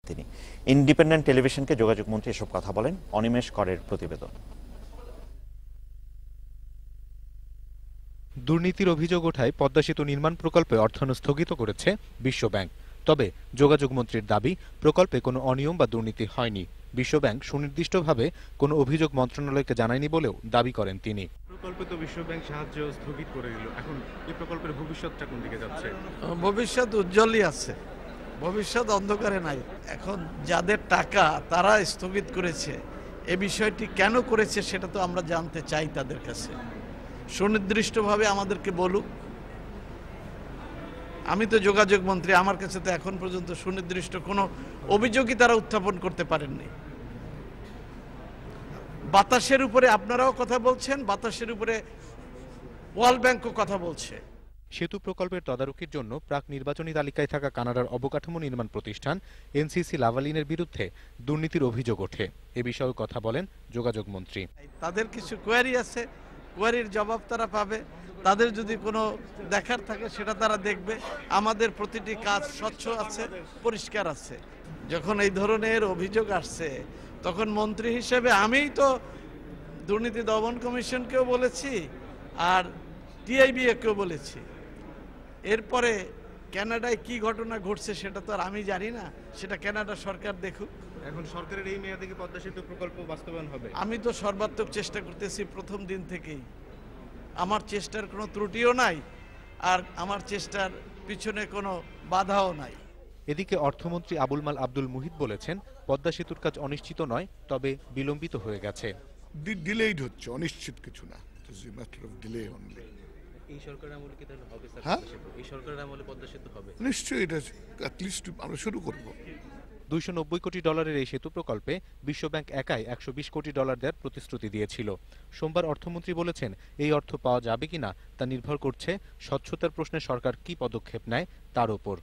তিনি ইন্ডিপেন্ডেন্ট টেলিভিশনকে যোগাযোগ মন্ত্রী এসব কথা বলেন। অনিমেষ করের প্রতিবেদন। দুর্নীতির অভিযোগ ওঠায় পদ্মা সেতু নির্মাণ প্রকল্পে অর্থায়ন স্থগিত করেছে বিশ্বব্যাংক। তবে যোগাযোগ মন্ত্রীর দাবি, প্রকল্পে কোনো অনিয়ম বা দুর্নীতি হয়নি। বিশ্বব্যাংক সুনির্দিষ্টভাবে কোনো অভিযোগ মন্ত্রণালয়কে জানায়নি বলেও দাবি করেন তিনি। প্রকল্পে তো বিশ্বব্যাংক সাহায্য স্থগিত করে দিল, এখন এই প্রকল্পের ভবিষ্যৎটা কোন দিকে যাচ্ছে? ভবিষ্যৎ উজ্জ্বলই আছে, ভবিষ্যৎ অন্ধকারে নাই। এখন যাদের টাকা তারা স্থগিত করেছে, এ বিষয়টি কেন করেছে সেটা তো আমরা জানতে চাই তাদের কাছে। সুনির্দিষ্টভাবে আমাদেরকে বলুক। আমি তো যোগাযোগ মন্ত্রী, আমার কাছে তো এখন পর্যন্ত সুনির্দিষ্ট কোনো অভিযোগই তারা উত্থাপন করতে পারেননি। বাতাসের উপরে আপনারাও কথা বলছেন, বাতাসের উপরে ওয়ার্ল্ড ব্যাংকও কথা বলছে। সেতু প্রকল্পের তদারকির জন্য প্রাক নির্বাচনী তালিকায় থাকা কানাডার অবকাঠামো নির্মাণ প্রতিষ্ঠান এনসিসি লাভালিনের বিরুদ্ধে দুর্নীতির অভিযোগ ওঠে। এ বিষয়ে কথা বলেন যোগাযোগ মন্ত্রী। তাদের কিছু কোয়ারি আছে, কোয়ারির জবাব তারা পাবে। তাদের যদি কোনো দেখার থাকে সেটা তারা দেখবে। আমাদের প্রতিটি কাজ স্বচ্ছ আছে, পরিষ্কার আছে। যখন এই ধরনের অভিযোগ আসছে তখন মন্ত্রী হিসেবে আমিই তো দুর্নীতি দমন কমিশনকেও বলেছি আর টিআইবিকেও বলেছি। এরপরে কানাডায় কি ঘটনা ঘটছে সেটা তো আর আমি জানি না, সেটা কানাডা সরকার দেখুক। এখন সরকারের এই মেয়াদে কি পদ্মা সেতু প্রকল্প বাস্তবায়ন হবে? আমি তো সর্বাত্মক চেষ্টা করতেছি প্রথম দিন থেকেই। আমার চেষ্টার কোনো ত্রুটিও নাই, আর আমার চেষ্টার পিছনে কোনো বাধাও নাই। এদিকে অর্থমন্ত্রী আবুল মাল আব্দুল মুহিত বলেছেন, পদ্মা সেতুর কাজ অনিশ্চিত নয়, তবে বিলম্বিত হয়ে গেছে। ডিলেইড হচ্ছে, অনিশ্চিত কিছু না। It's a matter of delay only. এই সরকারের আমলে কি তাহলে হবে স্যার? হ্যাঁ, এই সরকারের আমলে পদ্মা সেতু হবে নিশ্চয়ই। এটা অ্যাটলিস্ট আমরা শুরু করব। $290 কোটি এই সেতু প্রকল্পে বিশ্বব্যাংক একাই $120 কোটি দেওয়ার প্রতিশ্রুতি দিয়েছিল। সোমবার অর্থমন্ত্রী বলেছেন, এই অর্থ পাওয়া যাবে কিনা তা নির্ভর করছে স্বচ্ছতার প্রশ্নে সরকার কি পদক্ষেপ নেয় তার উপর।